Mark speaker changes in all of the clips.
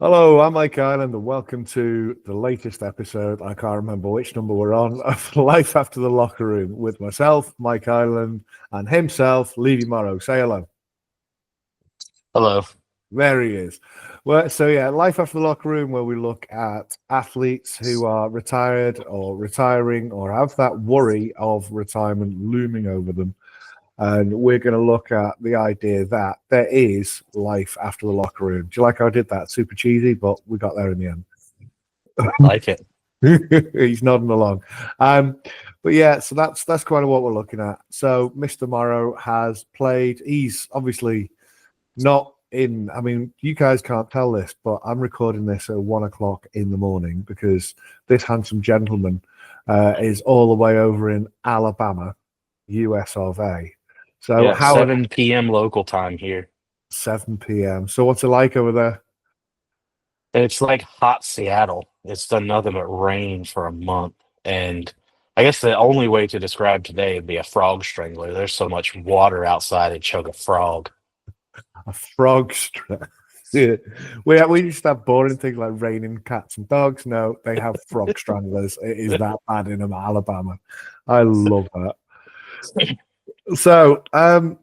Speaker 1: Hello, I'm Mike Island, and welcome to the latest episode. I can't remember which number we're on of Life After the Locker Room with myself, Mike Island, and himself, Levy Morrow. Say hello.
Speaker 2: Hello.
Speaker 1: There he is. Well, so yeah, Life After the Locker Room, where we look at athletes who are retired or retiring or have that worry of retirement looming over them. And we're going to look at the idea that there is life after the locker room. Do you like how I did that? Super cheesy, but we got there in the end.
Speaker 2: Like it.
Speaker 1: He's nodding along. But yeah, so that's kind of what we're looking at. So Mr. Morrow has played. He's obviously not in. I mean, you guys can't tell this, but I'm recording this at 1 o'clock in the morning because this handsome gentleman is all the way over in Alabama, US of A. So
Speaker 2: Yeah,
Speaker 1: how
Speaker 2: 7 p.m. local time here.
Speaker 1: 7 p.m. So what's it like over there?
Speaker 2: It's like hot Seattle. It's done nothing but rain for a month. And I guess the only way to describe today would be a frog strangler. There's so much water outside and choke a frog.
Speaker 1: A frog strap. Yeah. We used to have boring things like raining cats and dogs. No, they have frog stranglers. It is that bad in Alabama. I love that. So,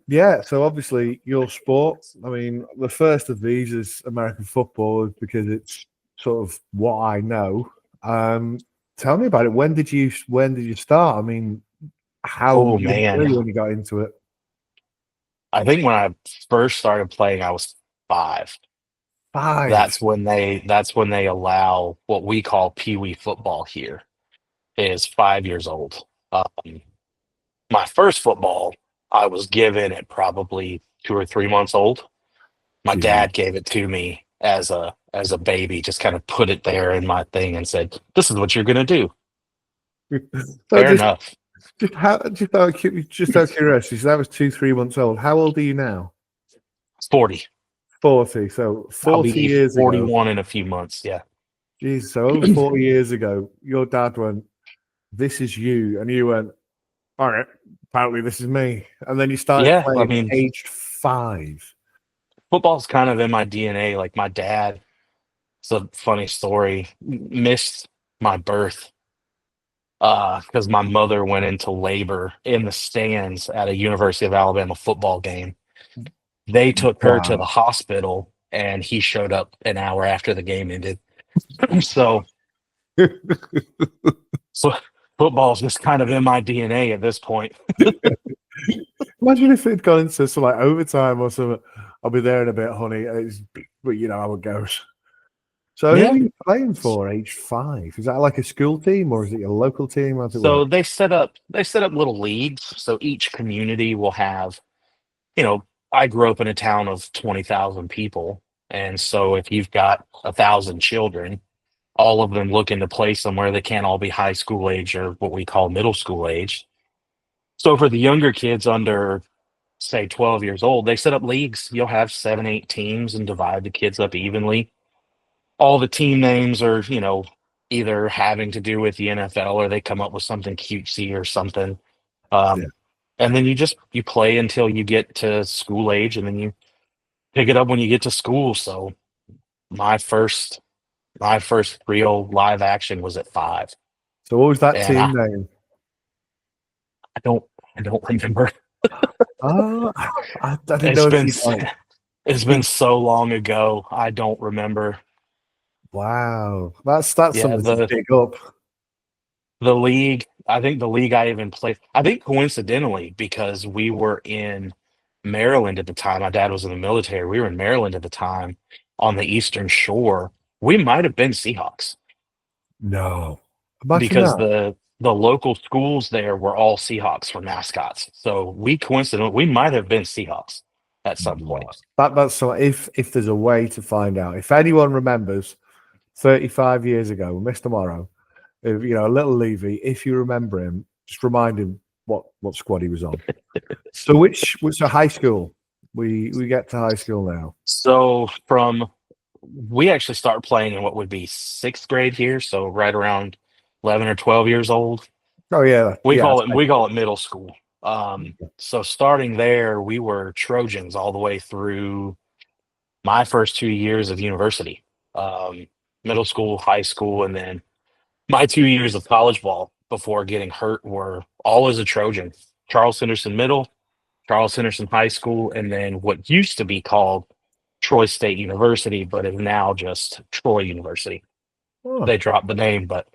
Speaker 1: yeah. So obviously, your sport. I mean, the first of these is American football because it's sort of what I know. Tell me about it. When did you start? I mean, how
Speaker 2: Oh
Speaker 1: young were
Speaker 2: man.
Speaker 1: you when you got into it?
Speaker 2: I think when I first started playing, I was 5.
Speaker 1: Five.
Speaker 2: That's when they allow what we call Pee Wee football here, is 5 years old. My first football I was given at probably 2 or 3 months old. My
Speaker 1: Gee.
Speaker 2: dad gave it to me as a baby, just kind of put it there in my thing and said, "This is what you're gonna do."
Speaker 1: So
Speaker 2: Fair enough.
Speaker 1: just out of curiosity, so that was 2, 3 months old. How old are you now?
Speaker 2: 40.
Speaker 1: 40. So
Speaker 2: I'll
Speaker 1: 40
Speaker 2: be
Speaker 1: years ago,
Speaker 2: 41 in a few months. Yeah.
Speaker 1: geez, so over 40 years ago, your dad went, "This is you," and you went, "All right, apparently this is me." And then you started
Speaker 2: Yeah. I
Speaker 1: playing
Speaker 2: mean,
Speaker 1: aged 5.
Speaker 2: football's kind of in my DNA. Like my dad, it's a funny story, missed my birth because my mother went into labor in the stands at a University of Alabama football game. They took her to the
Speaker 1: Wow.
Speaker 2: hospital and he showed up an hour after the game ended. So So football's just kind of in my DNA at this point.
Speaker 1: Imagine if it'd gone into some like overtime or something. I'll be there in a bit, honey. But you know how it goes. So who
Speaker 2: Yeah.
Speaker 1: are you playing for, age 5? Is that like a school team or is it your local team? How does it
Speaker 2: So
Speaker 1: work?
Speaker 2: they set up little leagues. So each community will have, you know, I grew up in a town of 20,000 people. And so if you've got 1,000 children, all of them looking to play somewhere, they can't all be high school age or what we call middle school age. So for the younger kids under, say, 12 years old, they set up leagues. You'll have 7, 8 teams and divide the kids up evenly. All the team names are, either having to do with the NFL or they come up with something cutesy or something.
Speaker 1: Yeah.
Speaker 2: Um, and then you play until you get to school age, and then you pick it up when you get to school. So my first my first real live action was at 5,
Speaker 1: So what was that
Speaker 2: and
Speaker 1: team name?
Speaker 2: I don't I don't remember.
Speaker 1: Oh, I didn't
Speaker 2: It's
Speaker 1: know if
Speaker 2: been
Speaker 1: you'd like.
Speaker 2: it's been so long ago. I don't remember.
Speaker 1: Wow, that's
Speaker 2: Yeah,
Speaker 1: something to
Speaker 2: the
Speaker 1: dig up.
Speaker 2: the league. I think the league I even played. I think coincidentally because we were in Maryland at the time. My dad was in the military. We were in Maryland at the time on the Eastern Shore. We might have been Seahawks
Speaker 1: No, imagine
Speaker 2: because
Speaker 1: that.
Speaker 2: the local schools there were all Seahawks for mascots. So we might have been Seahawks at some
Speaker 1: Wow.
Speaker 2: point.
Speaker 1: That's so. If there's a way to find out, if anyone remembers 35 years ago, Mr. Morrow, if, a little Levy, if you remember him, just remind him what squad he was on. So which high school? We get to high school now.
Speaker 2: So we actually start playing in what would be sixth grade here, so right around 11 or 12 years old.
Speaker 1: Oh yeah,
Speaker 2: We
Speaker 1: yeah.
Speaker 2: call it we call it middle school. So starting there, we were Trojans all the way through my first 2 years of university. middle school, high school, and then my 2 years of college ball before getting hurt were all as a Trojan. Charles Henderson Middle, Charles Henderson High School, and then what used to be called Troy State University, but is now just Troy University.
Speaker 1: Oh,
Speaker 2: They dropped the name, but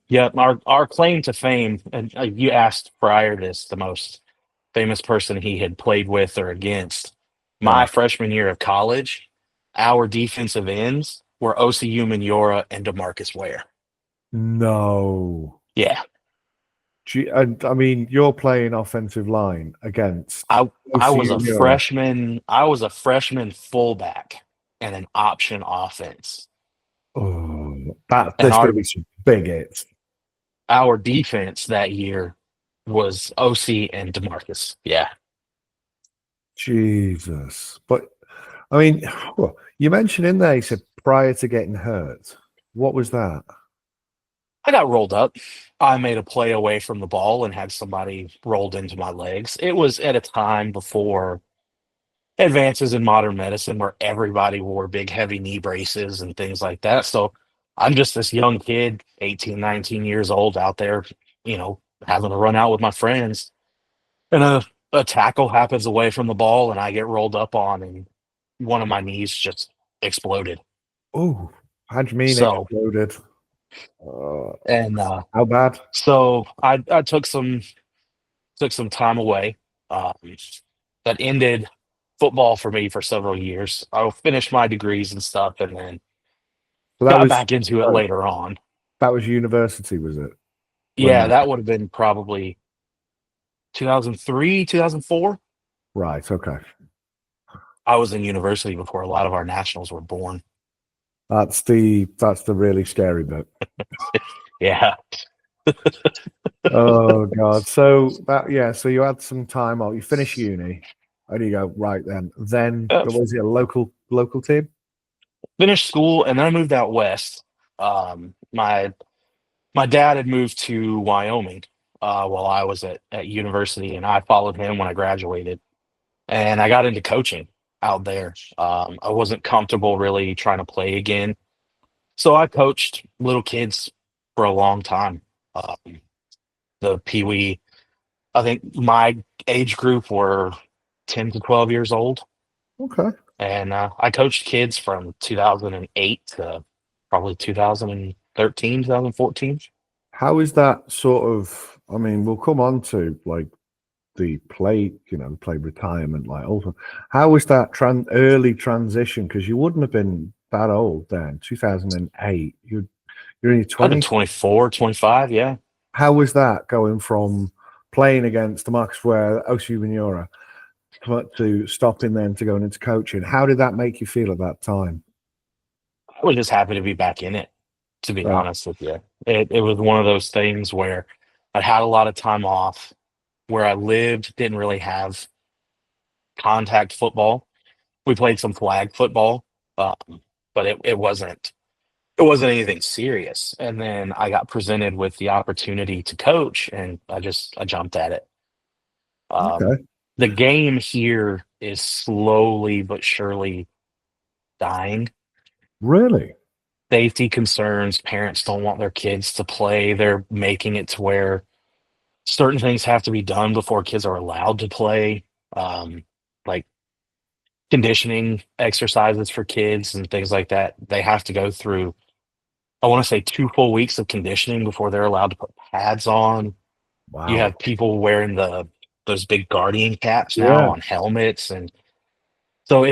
Speaker 2: yeah, our claim to fame, and you asked prior this the most famous person he had played with or against. My
Speaker 1: yeah.
Speaker 2: freshman year of college, our defensive ends were OCU Minora and DeMarcus Ware.
Speaker 1: No.
Speaker 2: Yeah,
Speaker 1: And I mean, you're playing offensive line against
Speaker 2: I was
Speaker 1: OCU
Speaker 2: a
Speaker 1: Nura.
Speaker 2: freshman. I was a freshman fullback and an option offense,
Speaker 1: Oh,
Speaker 2: and
Speaker 1: there's going to be some big hits.
Speaker 2: our defense that year was OC and DeMarcus. Yeah.
Speaker 1: Jesus. But I mean, well, you mentioned in there, you said prior to getting hurt. What was that?
Speaker 2: I got rolled up. I made a play away from the ball and had somebody rolled into my legs. It was at a time before advances in modern medicine where everybody wore big, heavy knee braces and things like that. So I'm just this young kid, 18, 19 years old out there, having a run out with my friends. And a tackle happens away from the ball and I get rolled up on, and one of my knees just exploded.
Speaker 1: Oh, how do you mean
Speaker 2: So,
Speaker 1: exploded? Uh,
Speaker 2: and
Speaker 1: how bad?
Speaker 2: so I took some time away. Um, that ended football for me for several years. I finished my degrees and stuff, and then
Speaker 1: So that
Speaker 2: got
Speaker 1: was
Speaker 2: back into it
Speaker 1: oh,
Speaker 2: later on.
Speaker 1: that was university, was it? When
Speaker 2: Yeah,
Speaker 1: that
Speaker 2: that would have been probably 2003, 2004.
Speaker 1: right? Okay,
Speaker 2: I was in university before a lot of our nationals were born.
Speaker 1: that's the really scary bit.
Speaker 2: Yeah.
Speaker 1: Oh God! So you had some time off. You finish uni, and you go right then. Then
Speaker 2: Uh,
Speaker 1: was it a local team?
Speaker 2: Finished school, and then I moved out west. My dad had moved to Wyoming while I was at university, and I followed him when I graduated. And I got into coaching out there. I wasn't comfortable really trying to play again, so I coached little kids for a long time. The Pee Wee, I think my age group were 10 to 12 years old,
Speaker 1: Okay.
Speaker 2: and I coached kids from 2008 to probably 2013, 2014.
Speaker 1: How is that sort of? I mean, we'll come on to like the play retirement, like also. How was that early transition? Because you wouldn't have been that old then, 2008. You're in your
Speaker 2: I've been
Speaker 1: 20s.
Speaker 2: 24, 25, yeah.
Speaker 1: How was that going from playing against the Marcus Ware, OCU Minora, to stopping then to going into coaching? How did that make you feel at that time?
Speaker 2: I was just happy to be back in it, to be
Speaker 1: Yeah.
Speaker 2: honest with you. It was one of those things where I had a lot of time off. Where I lived didn't really have contact football. We played some flag football, but it wasn't anything serious. And then I got presented with the opportunity to coach, and I jumped at it. Um,
Speaker 1: Okay.
Speaker 2: the game here is slowly but surely dying.
Speaker 1: Really?
Speaker 2: Safety concerns, parents don't want their kids to play. They're making it to where certain things have to be done before kids are allowed to play. Like conditioning exercises for kids and things like that. They have to go through, I want to say, 2 full weeks of conditioning before they're allowed to put pads on. You
Speaker 1: Wow.
Speaker 2: have people wearing those big guardian caps now
Speaker 1: Yeah.
Speaker 2: on helmets, and so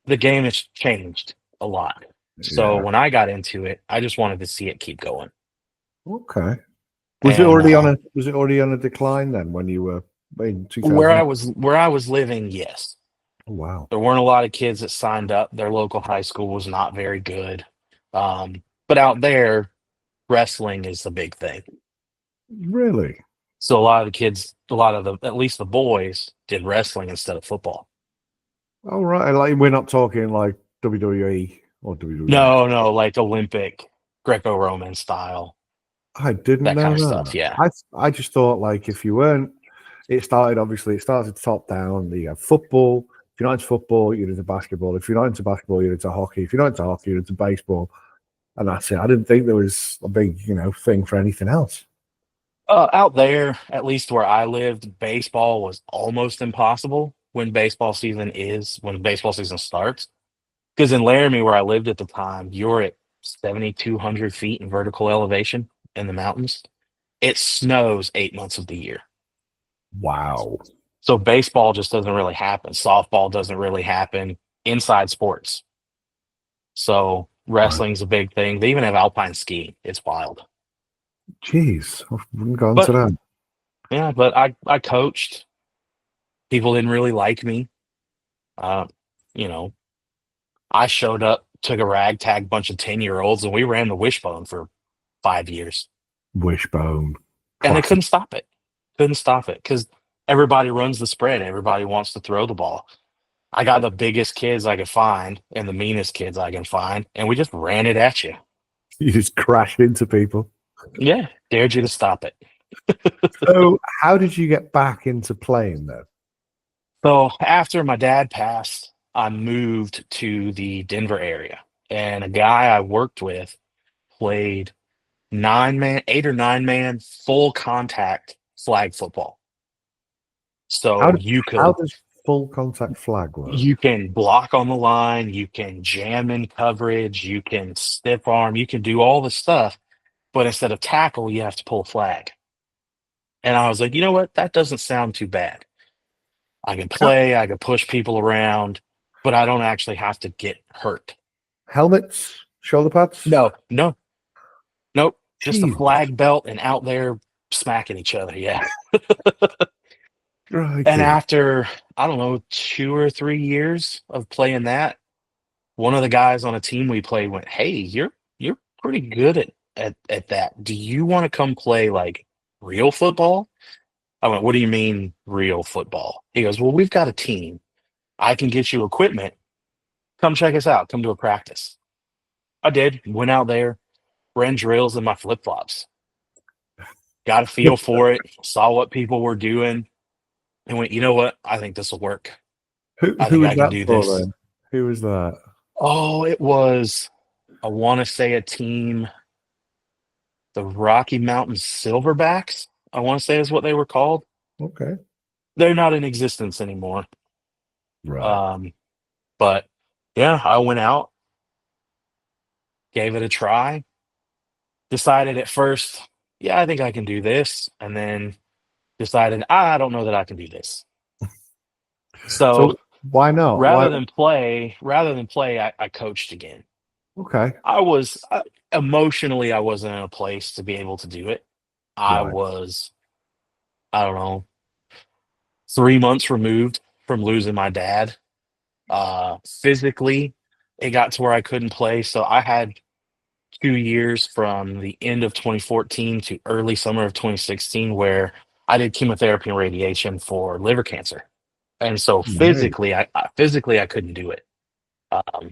Speaker 2: the game has changed a lot. So
Speaker 1: Yeah.
Speaker 2: when I got into it, I just wanted to see it keep going.
Speaker 1: Okay.
Speaker 2: And
Speaker 1: Was it already on a decline then when you were in
Speaker 2: where I
Speaker 1: 2000?
Speaker 2: was where I was living, yes,
Speaker 1: Oh, wow.
Speaker 2: there weren't a lot of kids that signed up. Their local high school was not very good. But out there, wrestling is the big thing.
Speaker 1: Really?
Speaker 2: So a lot of the kids, at least the boys, did wrestling instead of football.
Speaker 1: All right. Like we're not talking like WWE or WWF.
Speaker 2: No, no, like Olympic, Greco-Roman style,
Speaker 1: I didn't
Speaker 2: that kind
Speaker 1: know
Speaker 2: of stuff.
Speaker 1: that.
Speaker 2: Yeah.
Speaker 1: I just thought like if you weren't, it started top down. You have football, If you're not into football, you're into basketball. If you're not into basketball, you're into hockey. If you're not into hockey, you're into baseball. And that's it. I didn't think there was a big, thing for anything else.
Speaker 2: Out there, at least where I lived, baseball was almost impossible when baseball season starts. Because in Laramie, where I lived at the time, you're at 7,200 feet in vertical elevation in the mountains. It snows 8 months of the year.
Speaker 1: Wow.
Speaker 2: So baseball just doesn't really happen. Softball doesn't really happen. Inside sports. So
Speaker 1: Right.
Speaker 2: wrestling's a big thing. They even have alpine skiing. It's wild.
Speaker 1: Jeez. I wouldn't go into
Speaker 2: But
Speaker 1: that.
Speaker 2: yeah, but I coached. People didn't really like me. Uh, you know, I showed up, took a ragtag bunch of 10-year-olds, and we ran the wishbone for 5 years.
Speaker 1: Wishbone.
Speaker 2: And they
Speaker 1: Classic.
Speaker 2: couldn't stop it. Couldn't stop it because everybody runs the spread. Everybody wants to throw the ball. I got the biggest kids I could find and the meanest kids I can find, and we just ran it at you.
Speaker 1: You just crashed into people.
Speaker 2: Yeah, dared you to stop it.
Speaker 1: So, how did you get back into playing though?
Speaker 2: So after my dad passed, I moved to the Denver area, and a guy I worked with played 9-man, 8 or 9 man, full contact flag football.
Speaker 1: How
Speaker 2: So
Speaker 1: does how does full contact flag work?
Speaker 2: you can block on the line, you can jam in coverage, you can stiff arm, you can do all the stuff, but instead of tackle, you have to pull a flag. And I was like, you know what? That doesn't sound too bad. I can play, I can push people around, but I don't actually have to get hurt.
Speaker 1: Helmets, shoulder pads.
Speaker 2: No, no, nope. Just a
Speaker 1: Jesus,
Speaker 2: flag belt and out there smacking each other. Yeah. And
Speaker 1: crikey!
Speaker 2: after, I don't know, 2 or 3 years of playing that, one of the guys on a team we played went, "Hey, you're pretty good at that. Do you want to come play like real football?" I went, "What do you mean real football?" He goes, "Well, we've got a team. I can get you equipment. Come check us out. Come to a practice." I did. Went out there, ran drills in my flip flops. Got a feel for it. Saw what people were doing, and went, "You know what? I think this will work.
Speaker 1: Who
Speaker 2: I
Speaker 1: who
Speaker 2: think
Speaker 1: was
Speaker 2: I can
Speaker 1: that
Speaker 2: do
Speaker 1: for
Speaker 2: this."
Speaker 1: then? Who was that?
Speaker 2: Oh, it was. I want to say a team, the Rocky Mountain Silverbacks. I want to say is what they were called.
Speaker 1: Okay,
Speaker 2: They're not in existence anymore.
Speaker 1: right.
Speaker 2: Um, but yeah, I went out, gave it a try. Decided at first, yeah, I think I can do this, and then decided I don't know that I can do this. So
Speaker 1: So why not? Why?
Speaker 2: rather than play, I coached again.
Speaker 1: Okay,
Speaker 2: I was emotionally, I wasn't in a place to be able to do it. I
Speaker 1: right.
Speaker 2: was, I don't know, 3 months removed from losing my dad. Physically, it got to where I couldn't play. So I had 2 years from the end of 2014 to early summer of 2016 where I did chemotherapy and radiation for liver cancer. And so
Speaker 1: Right.
Speaker 2: physically I couldn't do it. Um,
Speaker 1: How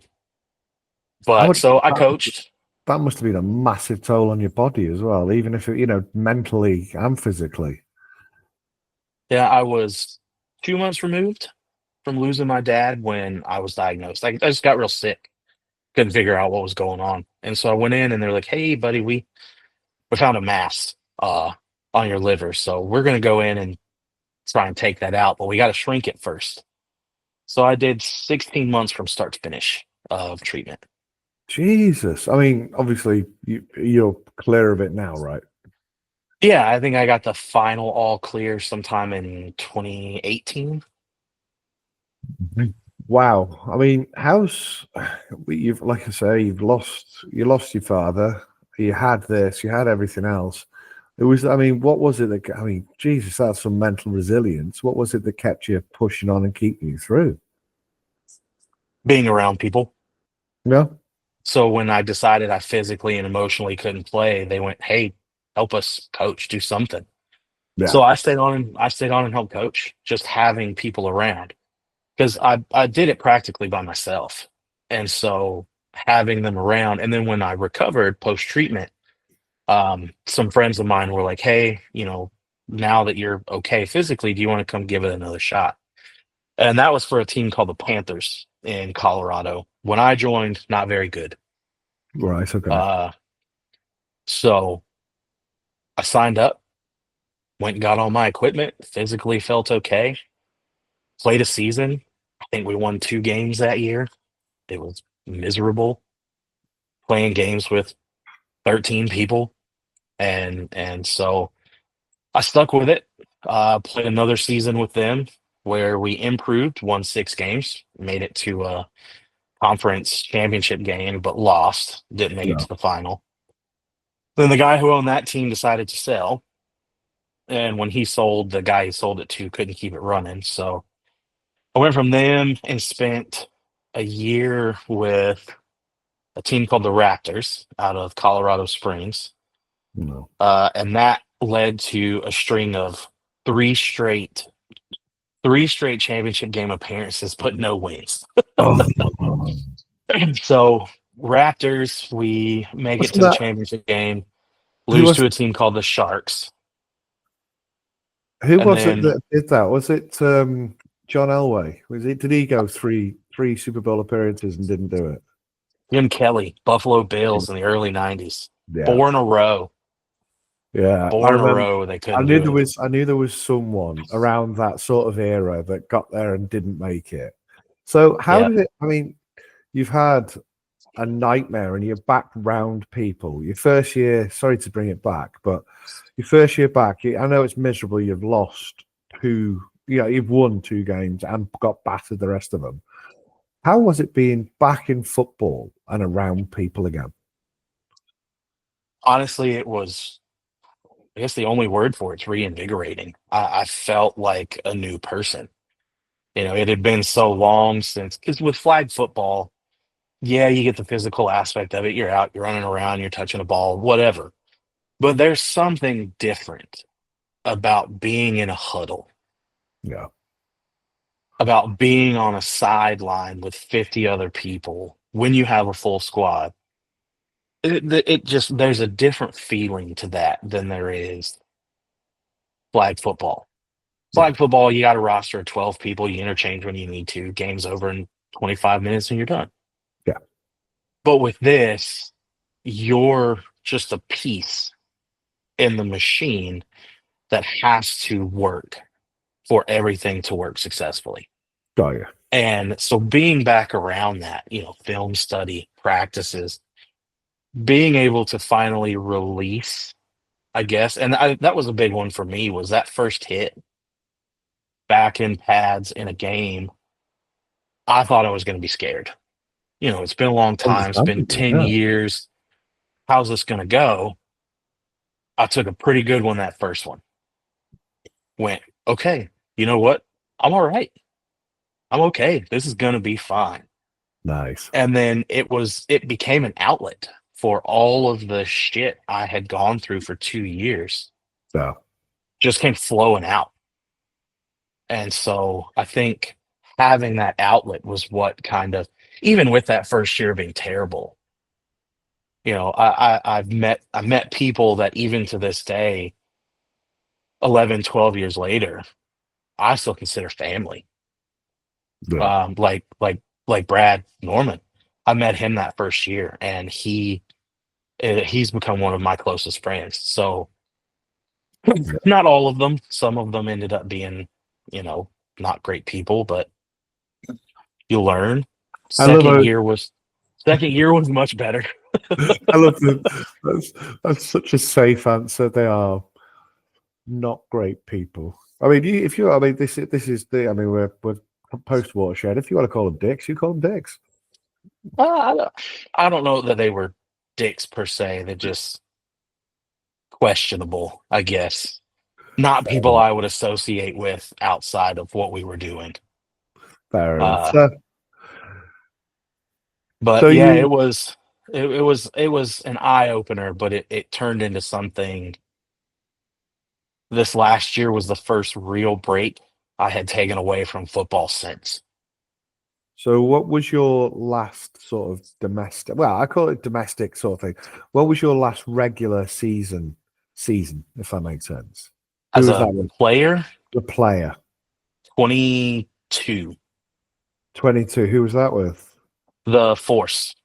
Speaker 2: but
Speaker 1: would
Speaker 2: so I
Speaker 1: that,
Speaker 2: coached.
Speaker 1: that must have been a massive toll on your body as well, even if it, mentally and physically.
Speaker 2: Yeah, I was 2 months removed from losing my dad when I was diagnosed. I just got real sick, couldn't figure out what was going on. And so I went in and they're like, "Hey, buddy, we found a mass on your liver. So we're gonna go in and try and take that out, but we got to shrink it first." So I did 16 months from start to finish of treatment.
Speaker 1: Jesus. I mean, obviously you're clear of it now, right?
Speaker 2: Yeah, I think I got the final all clear sometime in 2018.
Speaker 1: Mhm. Wow. I mean, you've like I say, you lost your father. You had this, you had everything else. It was, I mean, what was it I mean, Jesus, that's some mental resilience. What was it that kept you pushing on and keeping you through?
Speaker 2: Being around people.
Speaker 1: No?
Speaker 2: So when I decided I physically and emotionally couldn't play, they went, "Hey, help us coach, do something."
Speaker 1: Yeah.
Speaker 2: So I stayed on and helped coach, just having people around because I did it practically by myself. And so having them around, and then when I recovered post treatment, some friends of mine were like, "Hey, now that you're okay physically, do you want to come give it another shot?" And that was for a team called the Panthers in Colorado. When I joined, not very good.
Speaker 1: Right. Okay.
Speaker 2: Uh, so I signed up, went and got all my equipment, physically felt okay, played a season. I think we won 2 games that year. It was miserable playing games with 13 people. And so I stuck with it. Played another season with them where we improved, won 6 games, made it to a conference championship game, but lost, didn't make it
Speaker 1: Yeah.
Speaker 2: to the final. Then the guy who owned that team decided to sell. And when he sold, the guy he sold it to couldn't keep it running. So I went from them and spent a year with a team called the Raptors out of Colorado Springs.
Speaker 1: No.
Speaker 2: And that led to a string of three straight three straight championship game appearances, but no wins.
Speaker 1: Oh,
Speaker 2: So Raptors, we make it
Speaker 1: wasn't
Speaker 2: to the
Speaker 1: that
Speaker 2: championship game,
Speaker 1: who
Speaker 2: lose
Speaker 1: was
Speaker 2: to a team called the Sharks,
Speaker 1: who
Speaker 2: and
Speaker 1: was it
Speaker 2: then
Speaker 1: that did that? Was it John Elway? Was it? Did he go three Super Bowl appearances and didn't do it?
Speaker 2: Jim Kelly, Buffalo Bills in the early '90s,
Speaker 1: Yeah.
Speaker 2: 4 in a row,
Speaker 1: Yeah. I
Speaker 2: four in a
Speaker 1: remember.
Speaker 2: row. They
Speaker 1: I
Speaker 2: couldn't
Speaker 1: knew
Speaker 2: do
Speaker 1: there
Speaker 2: it.
Speaker 1: was. I knew there was someone around that sort of era that got there and didn't make it. So how
Speaker 2: Yeah,
Speaker 1: did it? I mean, you've had a nightmare and you're back round people. Your first year, sorry to bring it back, but your first year back, I know it's miserable. You've lost two, you've won 2 games and got battered the rest of them. How was it being back in football and around people again?
Speaker 2: honestly, it was. I guess the only word for it's reinvigorating. I felt like a new person. It had been so long since, because with flag football, yeah, you get the physical aspect of it. You're out, you're running around, you're touching a ball, whatever. But there's something different about being in a huddle,
Speaker 1: Yeah,
Speaker 2: about being on a sideline with 50 other people when you have a full squad. It just, there's a different feeling to that than there is flag football.
Speaker 1: yeah,
Speaker 2: Flag football, you got a roster of 12 people, you interchange when you need to, game's over in 25 minutes and you're done.
Speaker 1: yeah.
Speaker 2: But with this, you're just a piece in the machine that has to work for everything to work successfully.
Speaker 1: Got you.
Speaker 2: And so being back around that, film study, practices, being able to finally release, I guess, and that was a big one for me was that first hit back in pads in a game. I thought I was going to be scared. It's been a long time. It's been
Speaker 1: Understandable.
Speaker 2: 10
Speaker 1: Yeah,
Speaker 2: years. How's this going to go? I took a pretty good one that first one. Went, okay, you know what? I'm all right. I'm okay. This is going to be fine.
Speaker 1: nice.
Speaker 2: And then it became an outlet for all of the shit I had gone through for 2 years.
Speaker 1: So
Speaker 2: Just came flowing out. And so I think having that outlet was what kind of, even with that first year being terrible, I've met people that even to this day, 11, 12 years later, I still consider family.
Speaker 1: yeah,
Speaker 2: Like Brad Norman. I met him that first year and he's become one of my closest friends. So
Speaker 1: yeah.
Speaker 2: not all of them, some of them ended up being, you know, not great people, but you learn.
Speaker 1: I love
Speaker 2: Second
Speaker 1: how
Speaker 2: year was second year was much better.
Speaker 1: I love that. That's such a safe answer. They are not great people. I mean, if you, I mean, this is the. I mean, we're post watershed. If you want to call them dicks, you call them dicks.
Speaker 2: I don't know that they were dicks per se. They're just questionable, I guess. Not people I would associate with outside of what we were doing.
Speaker 1: Fair enough.
Speaker 2: Uh,
Speaker 1: So
Speaker 2: but yeah,
Speaker 1: you,
Speaker 2: it was an eye opener, but it turned into something. This last year was the first real break I had taken away from football since.
Speaker 1: so what was your last sort of domestic? Well, I call it domestic sort of thing. What was your last regular season? Season, if that makes sense. Who
Speaker 2: As
Speaker 1: was
Speaker 2: a
Speaker 1: that with?
Speaker 2: player,
Speaker 1: The player.
Speaker 2: 2018.
Speaker 1: 22. Who was that with?
Speaker 2: The Force.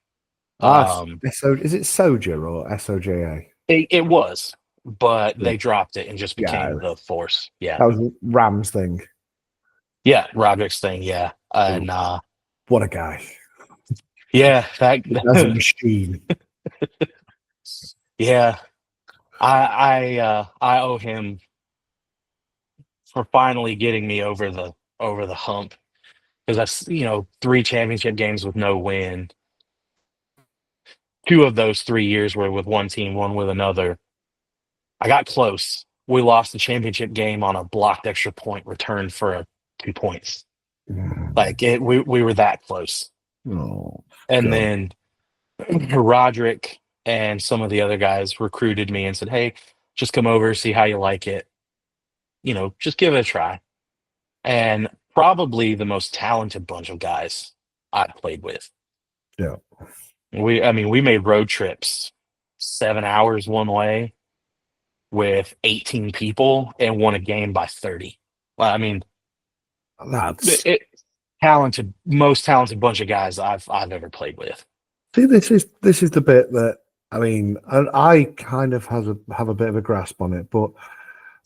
Speaker 1: Ah,
Speaker 2: Um,
Speaker 1: Is it Soja or SOJA?
Speaker 2: it was, but
Speaker 1: Yeah,
Speaker 2: they dropped it and just
Speaker 1: yeah,
Speaker 2: became the Force. Yeah,
Speaker 1: that was Rams thing.
Speaker 2: yeah, Roderick's thing. Yeah,
Speaker 1: Ooh,
Speaker 2: and
Speaker 1: what a guy!
Speaker 2: yeah,
Speaker 1: That's a machine.
Speaker 2: yeah, I owe him for finally getting me over the hump because three championship games with no win. Two of those 3 years were with one team, one with another. I got close. We lost the championship game on a blocked extra point return for 2 points. Like we were that close.
Speaker 1: Oh
Speaker 2: And
Speaker 1: God!
Speaker 2: then Roderick and some of the other guys recruited me and said, "Hey, just come over, see how you like it. Just give it a try." And probably the most talented bunch of guys I played with.
Speaker 1: Yeah,
Speaker 2: I mean, we made road trips, 7 hours one way with 18 people and won a game by 30. Well, I mean,
Speaker 1: that's
Speaker 2: it talented, most talented bunch of guys I've ever played with.
Speaker 1: see. This is the bit that I mean, and I kind of have a bit of a grasp on it, but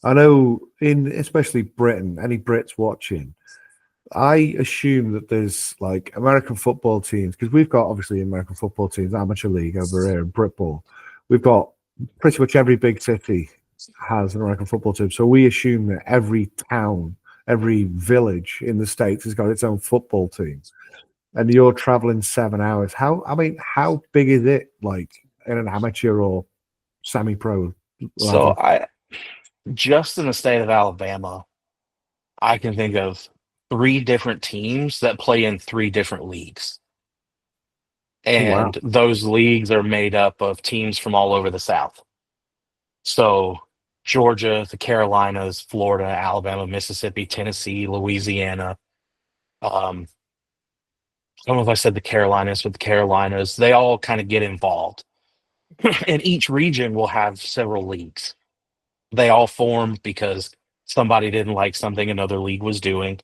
Speaker 1: I know in especially Britain, any Brits watching, I assume that there's like American football teams because we've got obviously American football teams, amateur league over here in Britball. We've got pretty much every big city has an American football team. So we assume that every town, every village in the States has got its own football team. And you're traveling 7 hours. How big is it like in an amateur or semi-pro
Speaker 2: So
Speaker 1: level?
Speaker 2: I just in the state of Alabama, I can think of three different teams that play in three different leagues.
Speaker 1: Oh, wow.
Speaker 2: And those leagues are made up of teams from all over the South. So Georgia, the Carolinas, Florida, Alabama, Mississippi, Tennessee, Louisiana. Um, I don't know if I said the Carolinas, but the Carolinas, they all kind of get involved. And each region will have several leagues. They all formed because somebody didn't like something another league was doing.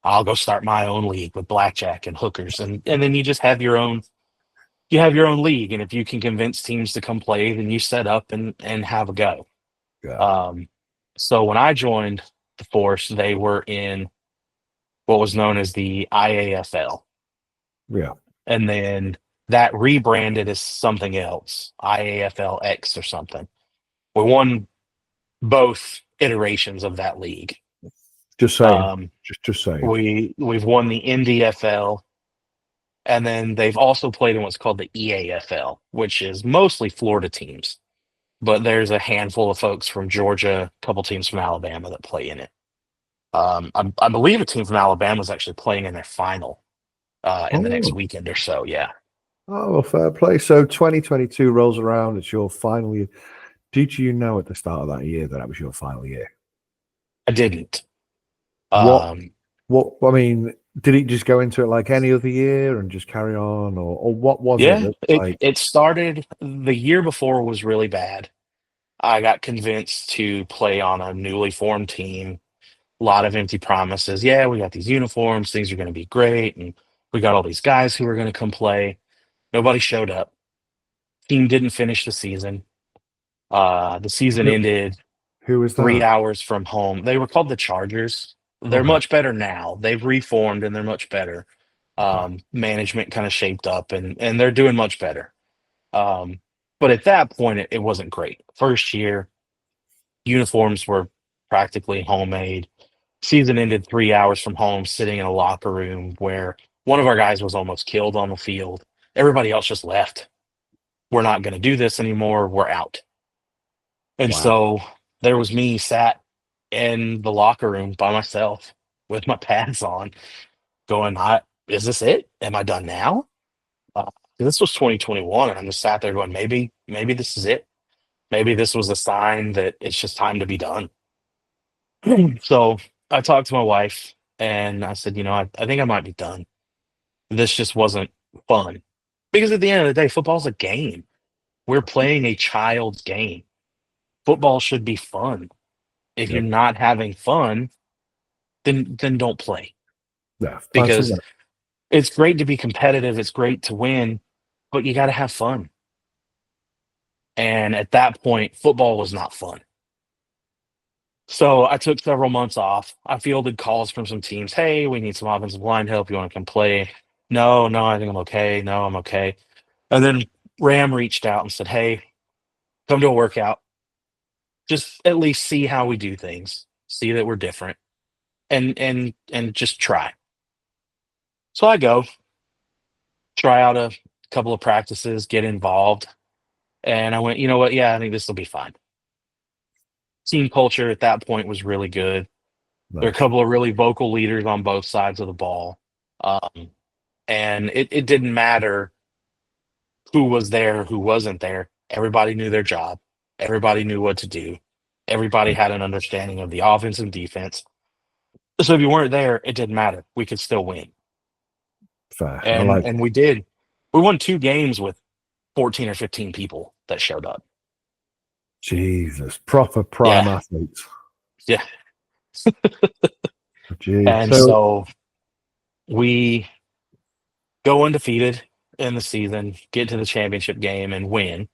Speaker 2: I'll go start my own league with blackjack and hookers, and then you just have your own. You have your own league, and if you can convince teams to come play, then you set up and have a go.
Speaker 1: Yeah.
Speaker 2: Um, so when I joined the force, they were in what was known as the IAFL,
Speaker 1: Yeah.
Speaker 2: and then that rebranded as something else, IAFLX or something. We won both iterations of that league.
Speaker 1: Just saying.
Speaker 2: Um,
Speaker 1: Just saying.
Speaker 2: we've won the NDFL, and then they've also played in what's called the EAFL, which is mostly Florida teams. But there's a handful of folks from Georgia, a couple teams from Alabama that play in it. I believe a team from Alabama is actually playing in their final in the next
Speaker 1: Oh.
Speaker 2: weekend or so. Yeah,
Speaker 1: Oh, well, fair play. So 2022 rolls around. It's your final year. Did you know at the start of that year that that was your final year?
Speaker 2: I didn't.
Speaker 1: What,
Speaker 2: Um,
Speaker 1: I mean, did it just go into it like any other year and just carry on? Or what was it
Speaker 2: yeah,
Speaker 1: that,
Speaker 2: it
Speaker 1: like,
Speaker 2: it started the year before was really bad. I got convinced to play on a newly formed team. A lot of empty promises. Yeah, we got these uniforms. Things are going to be great, and we got all these guys who are going to come play. Nobody showed up. Team didn't finish the season. The season
Speaker 1: who,
Speaker 2: ended
Speaker 1: who was
Speaker 2: 3
Speaker 1: that?
Speaker 2: hours from home. They were called the Chargers. They're
Speaker 1: Okay.
Speaker 2: much better now. They've reformed and they're much better.
Speaker 1: Okay.
Speaker 2: Management kind of shaped up and they're doing much better. Um, but at that point, it wasn't great. First year, uniforms were practically homemade. Season ended 3 hours from home, sitting in a locker room where one of our guys was almost killed on the field. Everybody else just left. We're not going to do this anymore. We're out. And
Speaker 1: Wow.
Speaker 2: so there was me sat in the locker room by myself with my pads on, going, is this it? Am I done now? This was 2021, and I'm just sat there going, maybe this is it. Maybe this was a sign that it's just time to be done. So I talked to my wife and I said, I think I might be done. This just wasn't fun. Because at the end of the day, football's a game. We're playing a child's game. Football should be fun. If you're
Speaker 1: Yep.
Speaker 2: not having fun, then don't play.
Speaker 1: Yeah, find
Speaker 2: because
Speaker 1: something.
Speaker 2: it's great to be competitive. It's great to win, but you got to have fun. And at that point, football was not fun. So I took several months off. I fielded calls from some teams. Hey, we need some offensive line help. You want to come play? No, no, I think I'm okay. No, I'm okay. And then Ram reached out and said, hey, come to a workout. Just at least see how we do things. See that we're different. And just try. So I go, try out a couple of practices, get involved. And I went, you know what? Yeah, I think this will be fine. Team culture at that point was really good. There are a
Speaker 1: Nice.
Speaker 2: couple of really vocal leaders on both sides of the ball. Um, and it didn't matter who was there, who wasn't there. Everybody knew their job. Everybody knew what to do. Everybody had an understanding of the offense and defense. So if you weren't there, it didn't matter. We could still win.
Speaker 1: Fair. I
Speaker 2: And
Speaker 1: like
Speaker 2: and we did. We won 2 games with 14 or 15 people that showed up.
Speaker 1: Jesus. Proper prime
Speaker 2: Yeah.
Speaker 1: athletes.
Speaker 2: Yeah.
Speaker 1: Gee.
Speaker 2: And
Speaker 1: So
Speaker 2: so we go undefeated in the season, get to the championship game and win.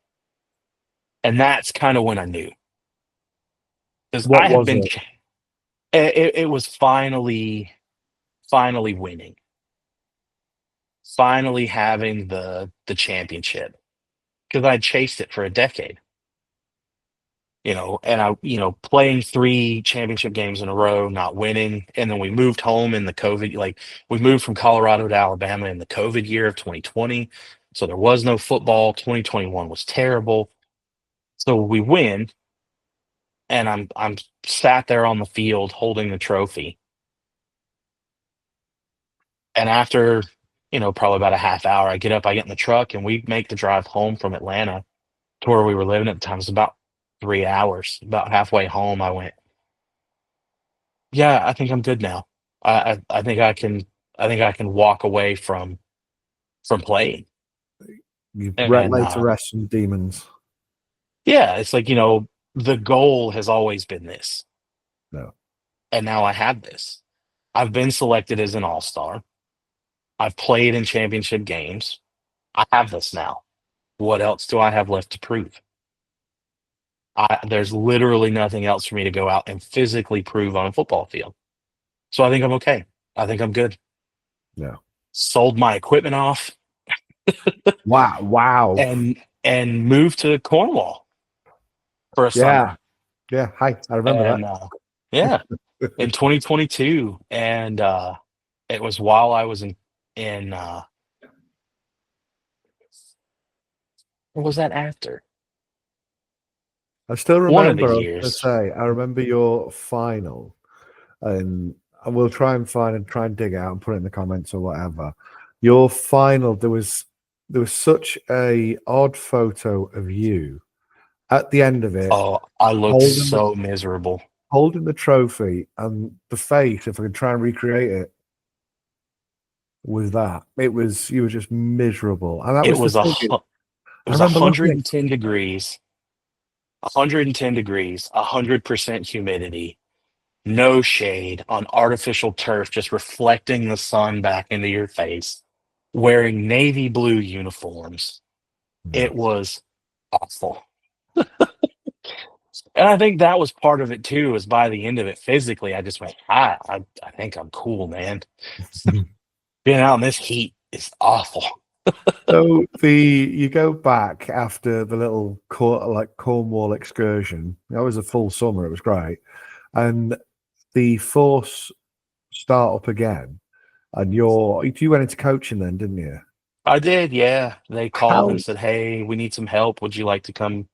Speaker 2: And that's kind of when I knew. Because
Speaker 1: what
Speaker 2: I had
Speaker 1: was
Speaker 2: been
Speaker 1: it?
Speaker 2: it was finally winning. Finally having the championship. Because I'd chased it for a decade. And playing 3 championship games in a row, not winning, and then we moved home in the COVID. Like we moved from Colorado to Alabama in the COVID year of 2020, so there was no football. 2021 was terrible, so we win, and I'm sat there on the field holding the trophy, and after probably about a half hour, I get up, I get in the truck, and we make the drive home from Atlanta to where we were living at the time. It's about 3 hours. About halfway home, I went, yeah, I think I'm good now. I think I can walk away from playing.
Speaker 1: You
Speaker 2: And
Speaker 1: laid to rest some demons.
Speaker 2: yeah, it's like, the goal has always been this.
Speaker 1: No.
Speaker 2: And now I have this. I've been selected as an all-star. I've played in championship games. I have this now. What else do I have left to prove? There's literally nothing else for me to go out and physically prove on a football field. So I think I'm okay. I think I'm good.
Speaker 1: Yeah.
Speaker 2: Sold my equipment off
Speaker 1: Wow. Wow.
Speaker 2: and moved to Cornwall for a
Speaker 1: Yeah.
Speaker 2: summer.
Speaker 1: Yeah. Hi. I remember
Speaker 2: And yeah,
Speaker 1: that.
Speaker 2: in 2022, and it was while I was in or was that after?
Speaker 1: I still
Speaker 2: One of the
Speaker 1: remember, I was going to
Speaker 2: years.
Speaker 1: say, I remember your final, and I will try and find and try and dig out and put it in the comments or whatever. Your final, there was such a odd photo of you at the end of it,
Speaker 2: Oh, I looked
Speaker 1: holding the
Speaker 2: so miserable.
Speaker 1: holding the trophy, and the face, if I could try and recreate it, was that. It was you were just miserable. And that
Speaker 2: It
Speaker 1: was the
Speaker 2: was a
Speaker 1: thing.
Speaker 2: hu- it
Speaker 1: I
Speaker 2: was
Speaker 1: remember looking at
Speaker 2: 110 degrees, 110 degrees, 100% humidity, no shade on artificial turf, just reflecting the sun back into your face, wearing navy blue uniforms.
Speaker 1: yeah.
Speaker 2: It was awful. And I think that was part of it too, is by the end of it, physically, I just went, I think I'm cool, man. Being out in this heat is awful.
Speaker 1: So you go back after the little Cornwall excursion. That was a full summer. It was great, and the force start up again. And you went into coaching then, didn't you?
Speaker 2: I did, yeah. They called and
Speaker 1: How
Speaker 2: said, "Hey, we need some help. Would you like to come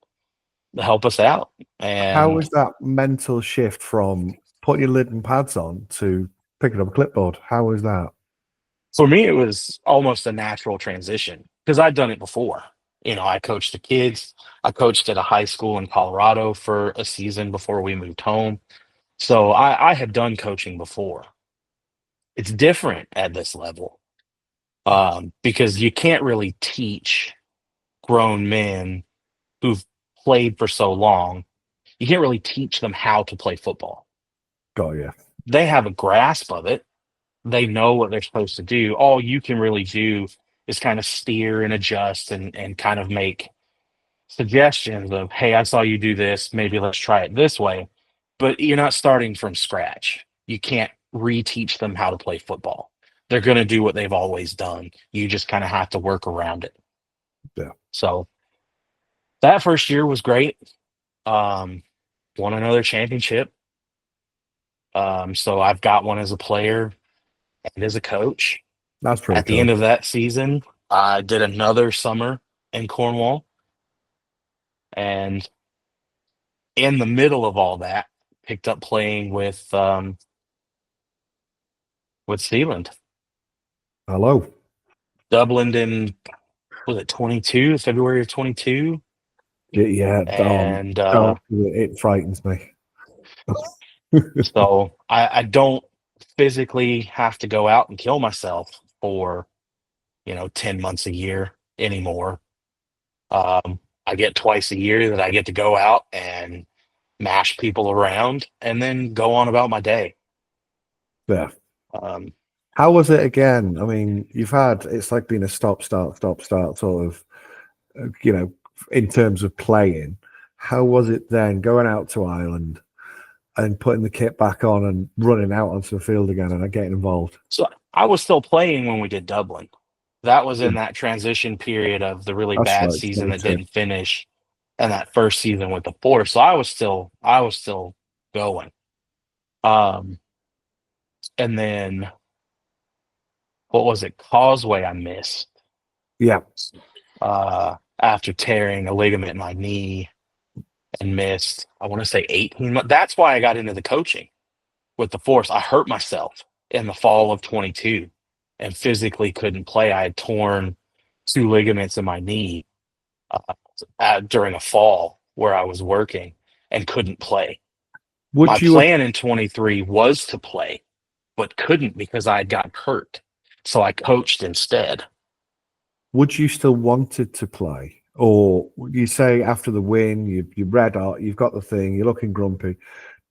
Speaker 2: help us out?"
Speaker 1: how
Speaker 2: And
Speaker 1: was that mental shift from putting your lid and pads on to picking up a clipboard? How was that?
Speaker 2: for me, it was almost a natural transition because I'd done it before. I coached the kids. I coached at a high school in Colorado for a season before we moved home. So I had done coaching before. It's different at this level, because you can't really teach grown men who've played for so long. You can't really teach them how to play football.
Speaker 1: Got you.
Speaker 2: They have a grasp of it, They know what they're supposed to do. All you can really do is kind of steer and adjust and kind of make suggestions of, hey, I saw you do this. Maybe let's try it this way. But you're not starting from scratch. You can't reteach them how to play football. They're going to do what they've always done. You just kind of have to work around it.
Speaker 1: Yeah.
Speaker 2: So that first year was great. Um, Won another championship. So I've got one as a player and as a coach.
Speaker 1: That's pretty
Speaker 2: At the end
Speaker 1: cool.
Speaker 2: of that season, I did another summer in Cornwall. And in the middle of all that, picked up playing with Sealand.
Speaker 1: Hello.
Speaker 2: Dublin in, was it 22, February of 22?
Speaker 1: Yeah.
Speaker 2: And
Speaker 1: Don't. It frightens me.
Speaker 2: so I don't physically have to go out and kill myself for, 10 months a year anymore. I get twice a year that I get to go out and mash people around and then go on about my day.
Speaker 1: Yeah.
Speaker 2: Um,
Speaker 1: How was it again? I mean, it's like being a stop, start sort of, in terms of playing. How was it then going out to Ireland and putting the kit back on and running out onto the field again and getting involved?
Speaker 2: so I was still playing when we did Dublin. That was
Speaker 1: Yeah,
Speaker 2: in that transition period of the really
Speaker 1: that's
Speaker 2: bad
Speaker 1: right.
Speaker 2: season that
Speaker 1: 22.
Speaker 2: didn't finish and that first season with the Force. So I was still going. Um, and then what was it? Causeway I missed
Speaker 1: Yeah.
Speaker 2: after tearing a ligament in my knee and missed, I want to say 18 months. That's why I got into the coaching with the Force. I hurt myself in the fall of 22 and physically couldn't play. I had torn two ligaments in my knee during a fall where I was working and couldn't play. My
Speaker 1: Would you have
Speaker 2: plan in 23 was to play, but couldn't because I had gotten hurt. So I coached instead.
Speaker 1: would you still wanted to play? Or you say after the win, you red hot, you've got the thing, you're looking grumpy.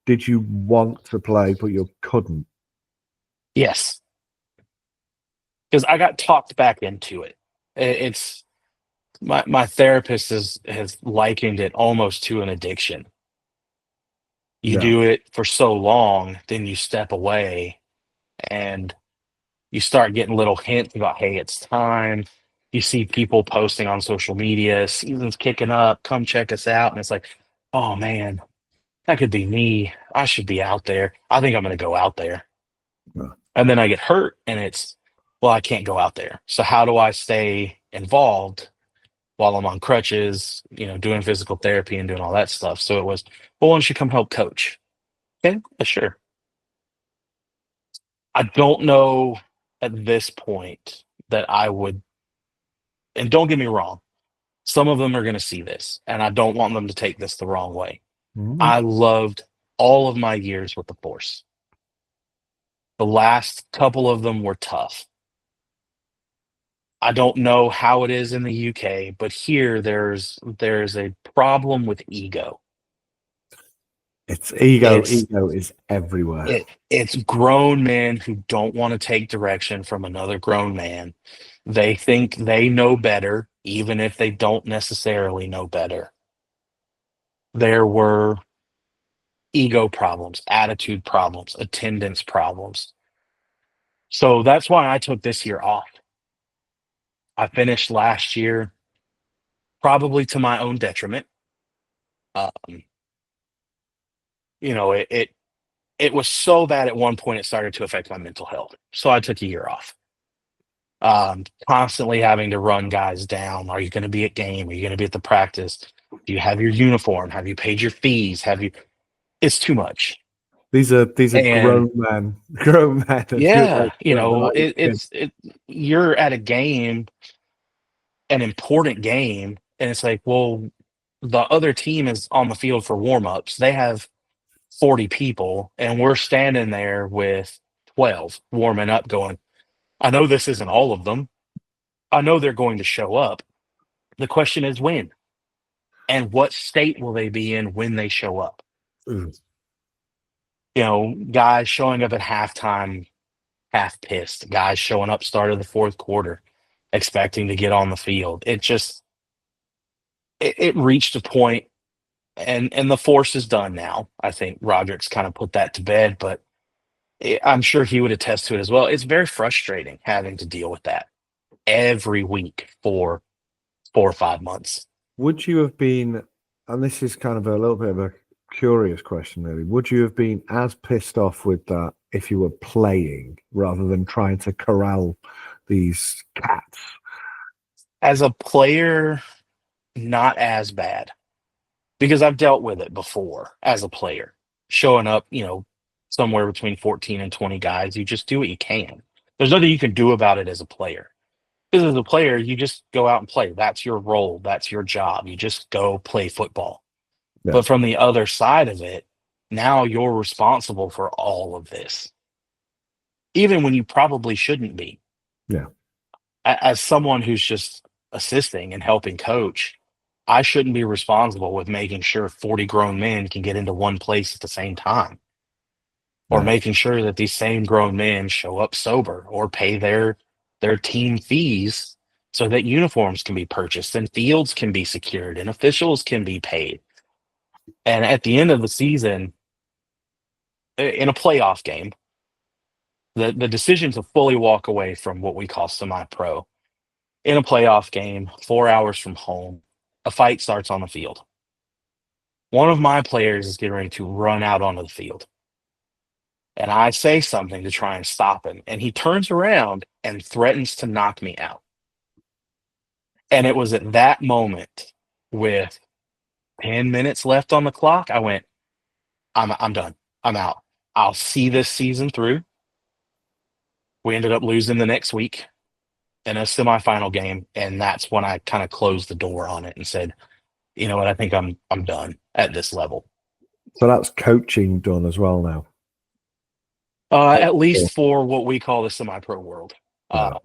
Speaker 1: Did you want to play but you couldn't?
Speaker 2: Yes, because I got talked back into it. It's my therapist has likened it almost to an addiction. You
Speaker 1: Yeah.
Speaker 2: do it for so long, then you step away and you start getting little hints about, hey, it's time. You see people posting on social media, season's kicking up, come check us out. And it's like, oh man, that could be me. I should be out there. I think I'm going to go out there.
Speaker 1: Yeah.
Speaker 2: And then I get hurt and it's, well, I can't go out there. So how do I stay involved while I'm on crutches, doing physical therapy and doing all that stuff? So it was, well, why don't you come help coach? Okay, yeah, sure. I don't know at this point that I would, and don't get me wrong, some of them are going to see this, and I don't want them to take this the wrong way.
Speaker 1: Mhm.
Speaker 2: I loved all of my years with the Force. The last couple of them were tough. I don't know how it is in the UK, but here there's a problem with ego.
Speaker 1: It's ego.
Speaker 2: It's
Speaker 1: Ego is everywhere.
Speaker 2: it's grown men who don't want to take direction from another grown man. They think they know better, even if they don't necessarily know better. There were ego problems, attitude problems, attendance problems. So that's why I took this year off. I finished last year probably to my own detriment. Um, it was so bad at one point it started to affect my mental health. So I took a year off. Constantly having to run guys down. Are you going to be at game? Are you going to be at the practice? Do you have your uniform? Have you paid your fees? Have you? It's too much.
Speaker 1: These are
Speaker 2: And
Speaker 1: grown men, grown men, and
Speaker 2: yeah,
Speaker 1: they're like kids.
Speaker 2: you're at a game, an important game, and it's like, well, the other team is on the field for warm-ups. They have 40 people, and we're standing there with 12 warming up, going, I know this isn't all of them. I know they're going to show up. The question is when, and what state will they be in when they show up?
Speaker 1: Ugh.
Speaker 2: Guys showing up at halftime half pissed, guys showing up start of the fourth quarter, expecting to get on the field. It reached a point, and the force is done now. I think Roderick's kind of put that to bed, but I'm sure he would attest to it as well. It's very frustrating having to deal with that every week for 4 or 5 months.
Speaker 1: Would you have been, and this is kind of a little bit of a curious question, really, would you have been as pissed off with that if you were playing rather than trying to corral these cats?
Speaker 2: As a player, not as bad because I've dealt with it before as a player. Showing up, somewhere between 14 and 20 guys, you just do what you can. There's nothing you can do about it as a player. Because as a player, you just go out and play. That's your role. That's your job. You just go play football.
Speaker 1: Yeah.
Speaker 2: But from the other side of it, now you're responsible for all of this, even when you probably shouldn't be.
Speaker 1: Yeah.
Speaker 2: As someone who's just assisting and helping coach, I shouldn't be responsible with making sure 40 grown men can get into one place at the same time, or
Speaker 1: Yeah.
Speaker 2: making sure that these same grown men show up sober or pay their team fees so that uniforms can be purchased and fields can be secured and officials can be paid. And at the end of the season, in a playoff game, the decision to fully walk away from what we call semi-pro in a playoff game, 4 hours from home, a fight starts on the field. One of my players is getting ready to run out onto the field. And I say something to try and stop him. And he turns around and threatens to knock me out. And it was at that moment, with 10 minutes left on the clock, I went, I'm done. I'm out. I'll see this season through. We ended up losing the next week in a semifinal game. And that's when I kind of closed the door on it and said, you know what, I think I'm done at this level.
Speaker 1: So that's coaching done as well now.
Speaker 2: At least for what we call the semi-pro world.
Speaker 1: Yeah.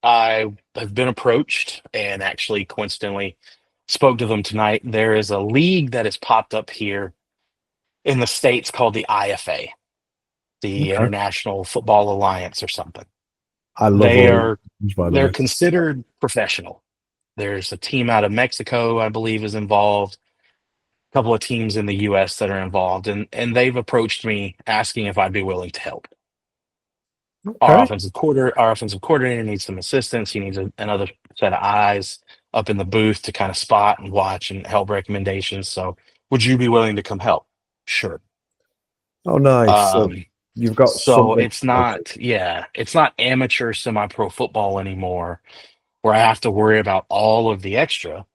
Speaker 2: I have been approached and actually coincidentally spoke to them tonight. There is a league that has popped up here in the States called the IFA, the
Speaker 1: Okay.
Speaker 2: International Football Alliance or something.
Speaker 1: I love
Speaker 2: They
Speaker 1: all
Speaker 2: are
Speaker 1: these, by the
Speaker 2: they're
Speaker 1: way.
Speaker 2: considered professional. There's a team out of Mexico, I believe, is involved. A couple of teams in the US that are involved, and they've approached me asking if I'd be willing to help. Our
Speaker 1: Okay.
Speaker 2: offensive coordinator needs some assistance. He needs another set of eyes up in the booth to kind of spot and watch and help recommendations. So, would you be willing to come help? Sure.
Speaker 1: Oh, nice. So
Speaker 2: Um,
Speaker 1: you've got
Speaker 2: so
Speaker 1: something.
Speaker 2: it's not amateur semi-pro football anymore, where I have to worry about all of the extra.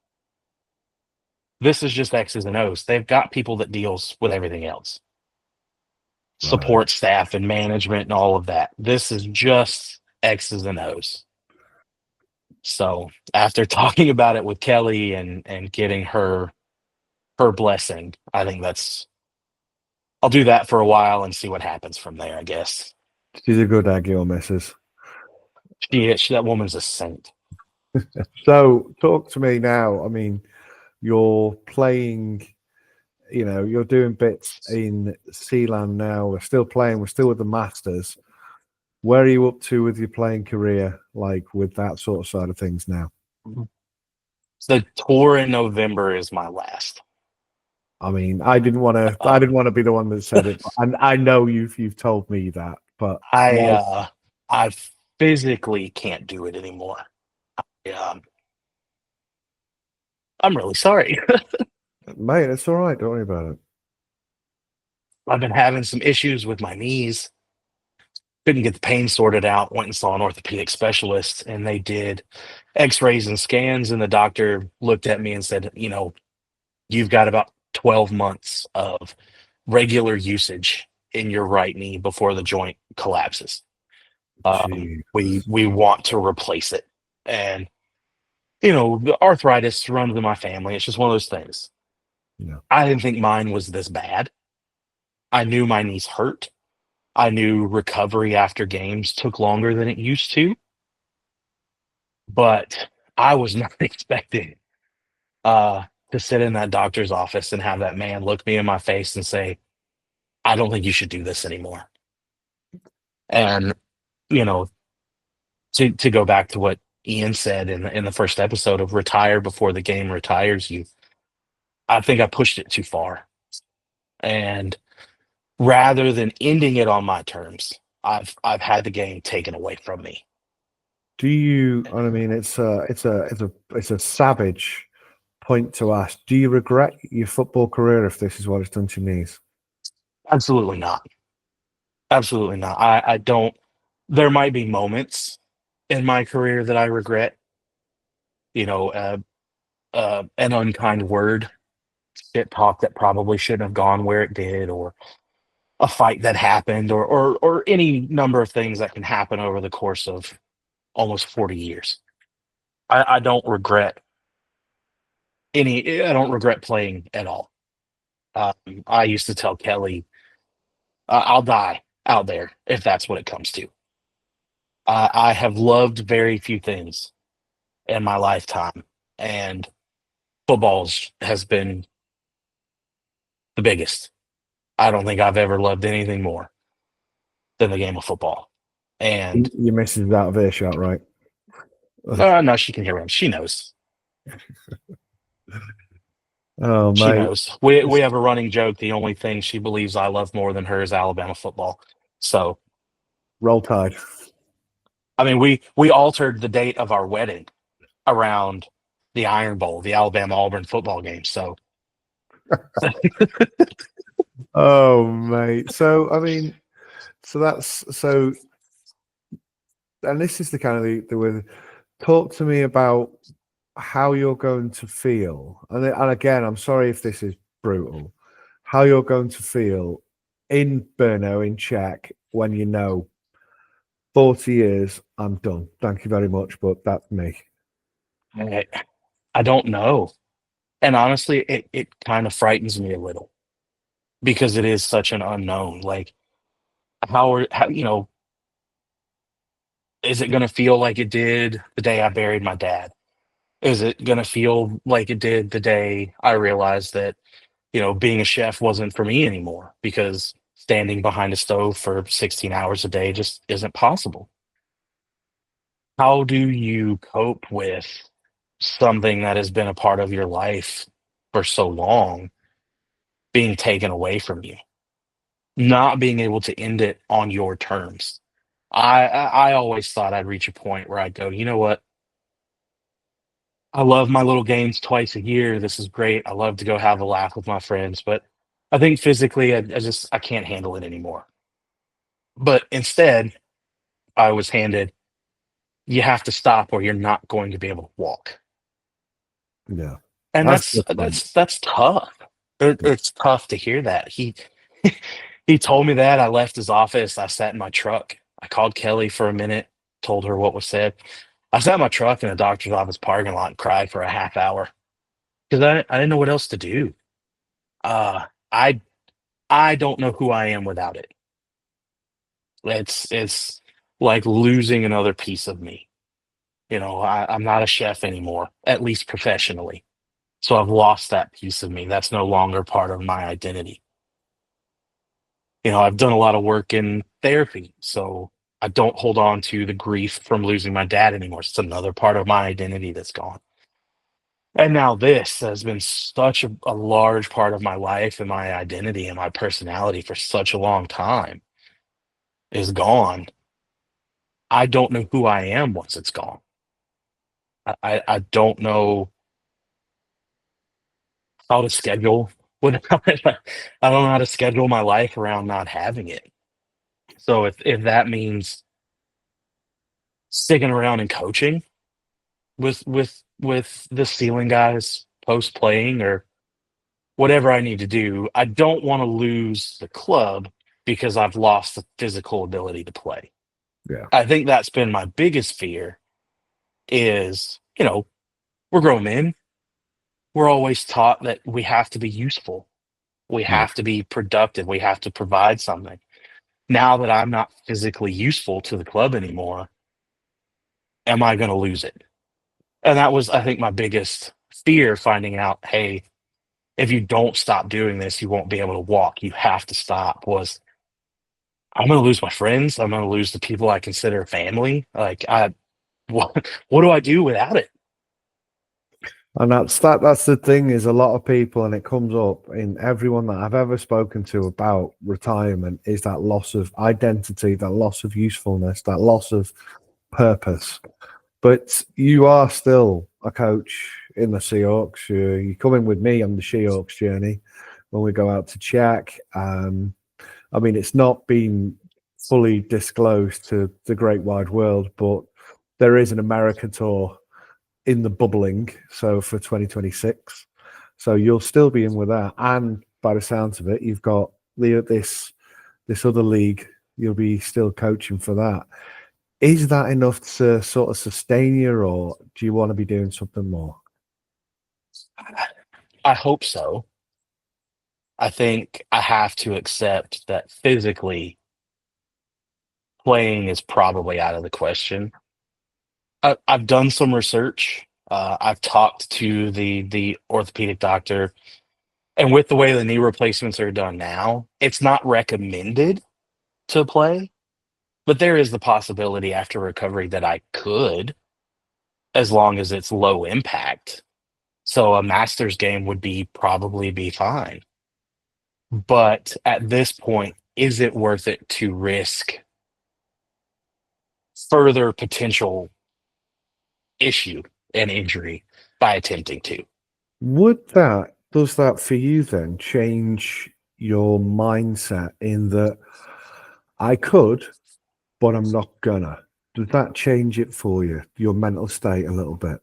Speaker 2: This is just X's and O's. They've got people that deals with everything else,
Speaker 1: Right.
Speaker 2: support staff and management and all of that. This is just X's and O's. So after talking about it with Kelly and getting her blessing, I think I'll do that for a while and see what happens from there, I guess.
Speaker 1: She's a good egg, your missus.
Speaker 2: That woman's a saint.
Speaker 1: So talk to me now. I mean, you're playing, you're doing bits in Sealand now. We're still playing, we're still with the Masters. Where are you up to with your playing career, like with that sort of side of things now?
Speaker 2: The tour in November is my last.
Speaker 1: I mean, I didn't want to be the one that said it, and I know you've told me that, but
Speaker 2: I physically can't do it anymore. I'm really sorry.
Speaker 1: mate, it's all right. Don't worry about it.
Speaker 2: I've been having some issues with my knees. Couldn't get the pain sorted out. Went and saw an orthopedic specialist, and they did X-rays and scans. And the doctor looked at me and said, you've got about 12 months of regular usage in your right knee before the joint collapses. We want to replace it, and the arthritis runs in my family. It's just one of those things.
Speaker 1: Yeah.
Speaker 2: I didn't think mine was this bad. I knew my knees hurt. I knew recovery after games took longer than it used to, but I was not expecting to sit in that doctor's office and have that man look me in my face and say, I don't think you should do this anymore. And you know, to go back to what Ian said in the first episode of retire before the game retires you, I think I pushed it too far. And rather than ending it on my terms, I've had the game taken away from me.
Speaker 1: Do you? I mean, it's a savage point to ask. Do you regret your football career if this is what it's done to your knees?
Speaker 2: Absolutely not. Absolutely not. I don't. There might be moments in my career that I regret. You know, an unkind word, shit talk that probably shouldn't have gone where it did, or a fight that happened, or any number of things that can happen over the course of almost 40 years. I don't regret any. I don't regret playing at all. Um, I used to tell Kelly, "I'll die out there if that's what it comes to." I have loved very few things in my lifetime, and has been the biggest. I don't think I've ever loved anything more than the game of football. And
Speaker 1: Your missus is out of earshot, right?
Speaker 2: no, she can hear him. She knows.
Speaker 1: Oh,
Speaker 2: She
Speaker 1: mate.
Speaker 2: knows. We have a running joke. The only thing she believes I love more than her is Alabama football. So
Speaker 1: Roll Tide.
Speaker 2: I mean, we altered the date of our wedding around the Iron Bowl, the Alabama Auburn football game. So
Speaker 1: Oh, mate. So, I mean, so that's so, and this is the kind of the way. Talk to me about how you're going to feel, and again, I'm sorry if this is brutal. How you're going to feel in Brno, in Czech, when you know 40 years, I'm done. Thank you very much, but that's me.
Speaker 2: I don't know. And honestly, it kind of frightens me a little because it is such an unknown. Like how is it going to feel like it did the day I buried my dad? Is it going to feel like it did the day I realized that, being a chef wasn't for me anymore because standing behind a stove for 16 hours a day just isn't possible? How do you cope with something that has been a part of your life for so long being taken away from you, not being able to end it on your terms? I always thought I'd reach a point where I'd go, you know what? I love my little games twice a year. This is great. I love to go have a laugh with my friends, but I think physically, I can't handle it anymore. But instead, I was handed, you have to stop or you're not going to be able to walk.
Speaker 1: Yeah,
Speaker 2: And
Speaker 1: that's
Speaker 2: that's
Speaker 1: different.
Speaker 2: that's tough. It's tough to hear that. He told me that. I left his office. I sat in my truck. I called Kelly for a minute, told her what was said. I sat in my truck in a doctor's office parking lot and cried for a half hour because I didn't know what else to do. Uh, I I don't know who I am without it. It's like losing another piece of me. I'm not a chef anymore, at least professionally. So I've lost that piece of me. That's no longer part of my identity. I've done a lot of work in therapy, so I don't hold on to the grief from losing my dad anymore. It's another part of my identity that's gone. And now this has been such a large part of my life and my identity and my personality for such a long time is gone. I don't know who I am once it's gone. I don't know how to schedule without it. I don't know how to schedule my life around not having it. So if that means sticking around and coaching with the ceiling guys post playing or whatever I need to do, I don't want to lose the club because I've lost the physical ability to play.
Speaker 1: Yeah,
Speaker 2: I think that's been my biggest fear is, we're grown men. We're always taught that we have to be useful. We
Speaker 1: yeah,
Speaker 2: have to be productive. We have to provide something. Now that I'm not physically useful to the club anymore, am I going to lose it? And that was, I think, my biggest fear finding out, hey, if you don't stop doing this, you won't be able to walk. You have to stop. Was I'm going to lose my friends. I'm going to lose the people I consider family. Like, what do I do without it?
Speaker 1: And that's the thing is a lot of people, and it comes up in everyone that I've ever spoken to about retirement is that loss of identity, that loss of usefulness, that loss of purpose. But you are still a coach in the Seahawks. You come in with me on the Seahawks journey when we go out to check. I mean, it's not been fully disclosed to the great wide world, but there is an America tour in the bubbling. So for 2026, so you'll still be in with that. And by the sounds of it, you've got this other league. You'll be still coaching for that. Is that enough to sort of sustain you, or do you want to be doing something more?
Speaker 2: I hope so. I think I have to accept that physically playing is probably out of the question. I've done some research. I've talked to the orthopedic doctor, and with the way the knee replacements are done now, it's not recommended to play, but there is the possibility after recovery that I could, as long as it's low impact. So a Masters game would be probably be fine. But at this point, is it worth it to risk further potential issue and injury by attempting to?
Speaker 1: Does that for you then change your mindset in that I could, but I'm not gonna? Does that change it for you, your mental state a little bit?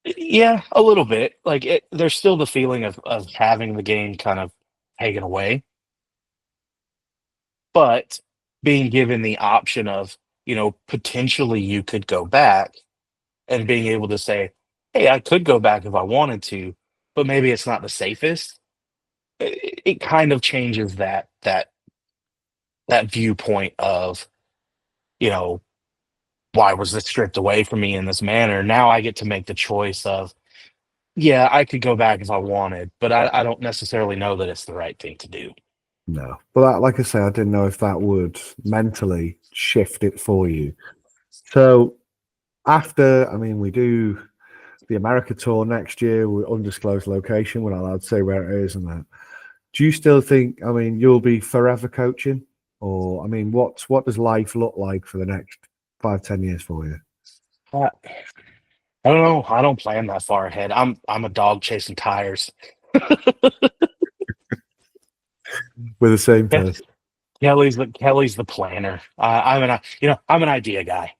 Speaker 2: Yeah, a little bit. Like there's still the feeling of having the game kind of taken away, but being given the option of, potentially you could go back and being able to say, "Hey, I could go back if I wanted to, but maybe it's not the safest." It kind of changes that viewpoint of, you know, why was this stripped away from me in this manner? Now I get to make the choice of, yeah, I could go back if I wanted, but I don't necessarily know that it's the right thing to do.
Speaker 1: No. But like I say, I didn't know if that would mentally shift it for you. So after, I mean, we do the America tour next year with undisclosed location. We're not allowed to say where it is and that. Do you still think, I mean, you'll be forever coaching? Or, I mean, what does life look like for the next 5, 10 years for you?
Speaker 2: I, I don't know. I don't plan that far ahead. I'm a dog chasing tires.
Speaker 1: With the same
Speaker 2: Yeah,
Speaker 1: person.
Speaker 2: Kelly's the planner. I'm an idea guy.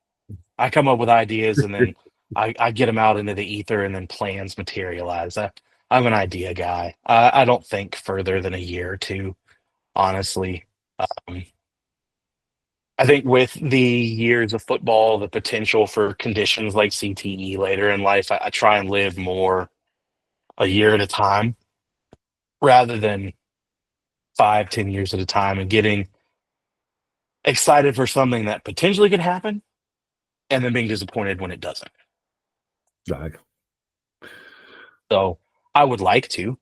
Speaker 2: I come up with ideas and then I get them out into the ether and then plans materialize. I'm an idea guy. I don't think further than a year or two, honestly. Um, I think with the years of football, the potential for conditions like CTE later in life, I try and live more a year at a time rather than 5, 10 years at a time and getting excited for something that potentially could happen and then being disappointed when it doesn't.
Speaker 1: Like,
Speaker 2: So I would like to.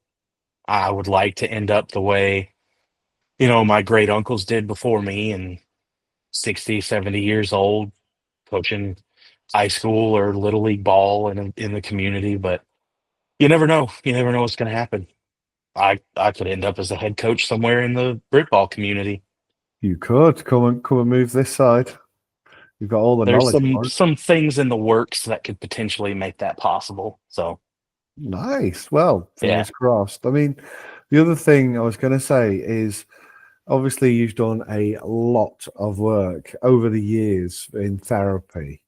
Speaker 2: I would like to end up the way, my great uncles did before me and 60, 70 years old, coaching high school or little league ball in the community. But you never know. You never know what's going to happen. I could end up as a head coach somewhere in the Brit ball community.
Speaker 1: you could come and move this side. You've got all the
Speaker 2: There's
Speaker 1: knowledge
Speaker 2: some
Speaker 1: for it.
Speaker 2: some things in the works that could potentially make that possible. So
Speaker 1: Nice. Well,
Speaker 2: yeah.
Speaker 1: fingers crossed. I mean, the other thing I was going to say is obviously you've done a lot of work over the years in therapy.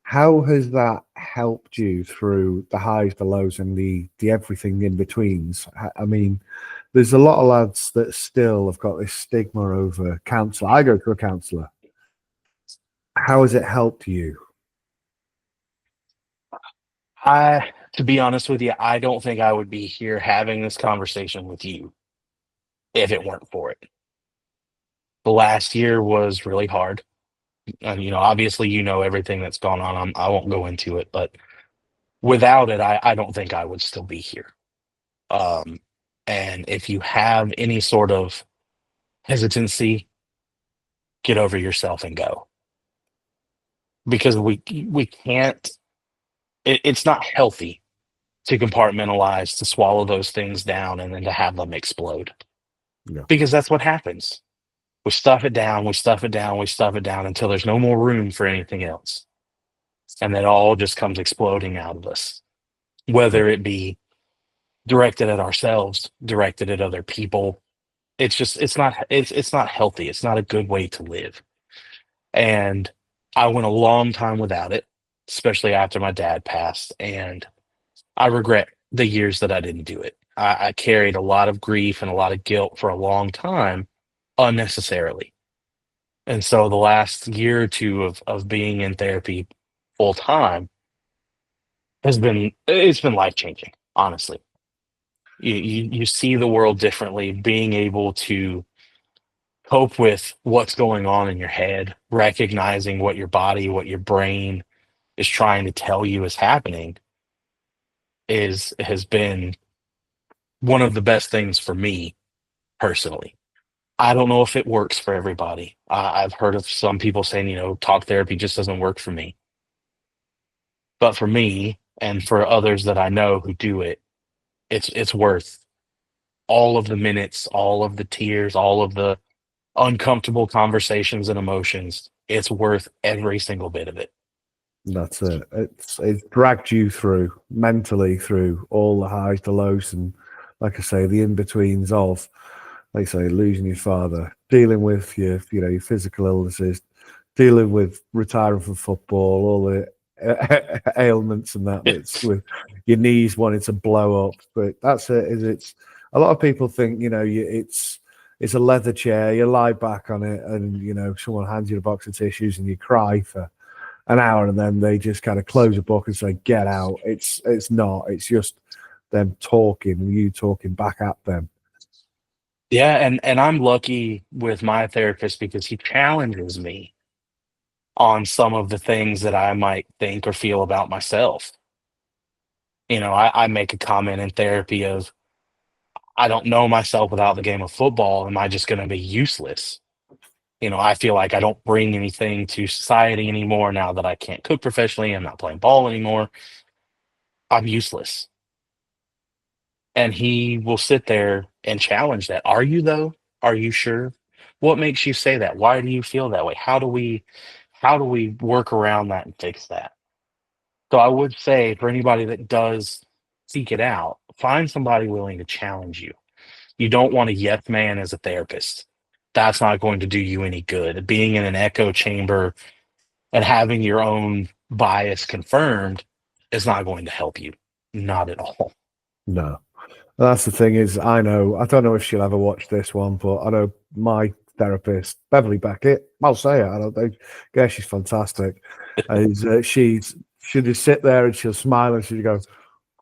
Speaker 1: How has that helped you through the highs, the lows, and the everything in betweens? I mean, there's a lot of lads that still have got this stigma over counselor. I go to a counselor. How has it helped you?
Speaker 2: To be honest with you, I don't think I would be here having this conversation with you if it weren't for it. The last year was really hard. And, obviously, everything that's gone on. I won't go into it, but without it, I don't think I would still be here. Um, and if you have any sort of hesitancy get over yourself and go. Because we can't, it's not healthy to compartmentalize, to swallow those things down and then to have them explode.
Speaker 1: Yeah.
Speaker 2: Because that's what happens. We stuff it down, we stuff it down, we stuff it down until there's no more room for anything else. And then all just comes exploding out of us,
Speaker 1: Yeah.
Speaker 2: whether it be directed at ourselves, directed at other people. It's just it's not healthy. It's not a good way to live. And I went a long time without it, especially after my dad passed. And I regret the years that I didn't do it. I carried a lot of grief and a lot of guilt for a long time unnecessarily. And so the last year or two of being in therapy full time it's been life changing, honestly. You see the world differently, being able to cope with what's going on in your head, recognizing what your body, what your brain is trying to tell you is happening is has been one of the best things for me personally. I don't know if it works for everybody. I've heard of some people saying, talk therapy just doesn't work for me. But for me and for others that I know who do it, it's worth all of the minutes, all of the tears, all of the uncomfortable conversations and emotions. It's worth every single bit of it.
Speaker 1: That's it. It's dragged you through mentally through all the highs, the lows, and like I say, the in betweens of, like I say, losing your father, dealing with your physical illnesses, dealing with retiring from football, all the ailments and that's with your knees wanting to blow up. But that's it. It's a lot of people think it's a leather chair. You lie back on it, and someone hands you a box of tissues, and you cry for an hour, and then they just kind of close a book and say, "Get out." It's not. It's just them talking and you talking back at them.
Speaker 2: Yeah, and I'm lucky with my therapist because he challenges me on some of the things that I might think or feel about myself. I make a comment in therapy of, I don't know myself without the game of football. Am I just going to be useless? I feel like I don't bring anything to society anymore now that I can't cook professionally. I'm not playing ball anymore. I'm useless. And he will sit there and challenge that. Are you though? Are you sure? What makes you say that? Why do you feel that way? How do we work around that and fix that? So I would say for anybody that does seek it out, find somebody willing to challenge you. You don't want a yes man as a therapist. That's not going to do you any good. Being in an echo chamber and having your own bias confirmed is not going to help you. Not at all.
Speaker 1: No. That's the thing is, I don't know if she'll ever watch this one, but I know my therapist, Beverly Beckett, I'll say it, I don't think, yeah, she's fantastic. Is she'll just sit there and she'll smile and she'll go,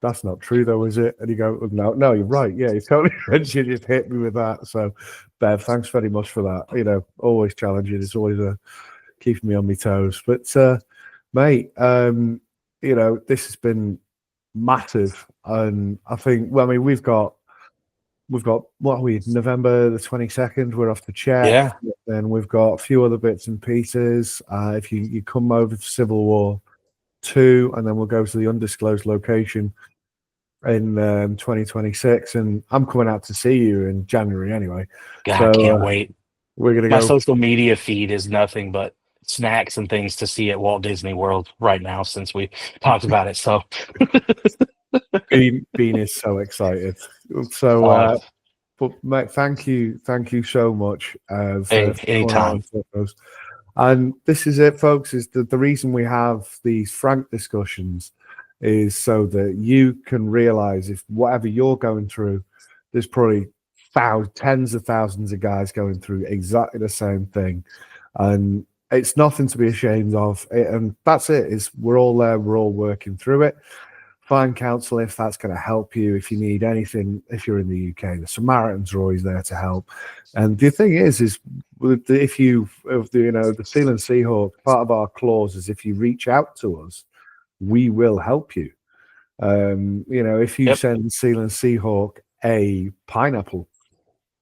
Speaker 1: "That's not true though, is it?" And you go, "No, you're right. Yeah, you're totally right." She just hit me with that. So, Bev, thanks very much for that. Always challenging. It's always keeping me on my toes. But, mate, this has been massive. And I think, well, I mean, we've got what are we, November the 22nd, we're off to check.
Speaker 2: Yeah.
Speaker 1: Then we've got a few other bits and pieces. If you come over to Civil War 2, and then we'll go to the undisclosed location in 2026, and I'm coming out to see you in January anyway.
Speaker 2: God, I
Speaker 1: So
Speaker 2: can't wait.
Speaker 1: we're gonna
Speaker 2: My
Speaker 1: go.
Speaker 2: social media feed is nothing but snacks and things to see at Walt Disney World right now since we talked about it. So,
Speaker 1: Bean is so excited. So,
Speaker 2: uh,
Speaker 1: but mate, thank you so much
Speaker 2: hey,
Speaker 1: for coming
Speaker 2: anytime.
Speaker 1: on with us. And this is it, folks. Is that the reason we have these frank discussions is so that you can realize if whatever you're going through, there's probably tens of thousands of guys going through exactly the same thing, and it's nothing to be ashamed of. And that's it. Is we're all there. We're all working through it. Find counsel if that's going to help you. If you need anything, if you're in the UK, the Samaritans are always there to help. And the thing is the Seal and Seahawk, part of our clause is if you reach out to us, we will help you. If you
Speaker 2: Yep.
Speaker 1: send Seal and Seahawk a pineapple,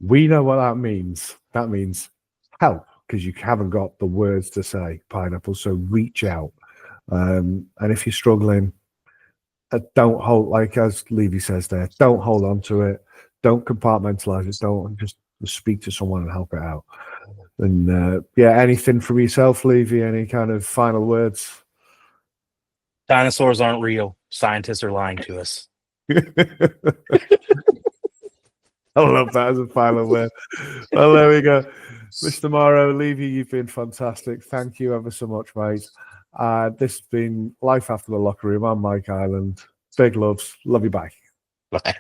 Speaker 1: we know what that means. That means help. because you haven't got the words to say pineapple. So reach out. And if you're struggling, don't hold, like as Levy says there, don't hold on to it. Don't compartmentalize it. Don't just speak to someone and help it out. And anything from yourself, Levy? Any kind of final words?
Speaker 2: Dinosaurs aren't real. Scientists are lying to us.
Speaker 1: I love that as a final word. Well, there we go. Mr. Morrow, Levy, you've been fantastic. Thank you ever so much, mate. This has been Life After the Locker Room on Mike Island. Big loves. Love you, bye.
Speaker 2: Bye.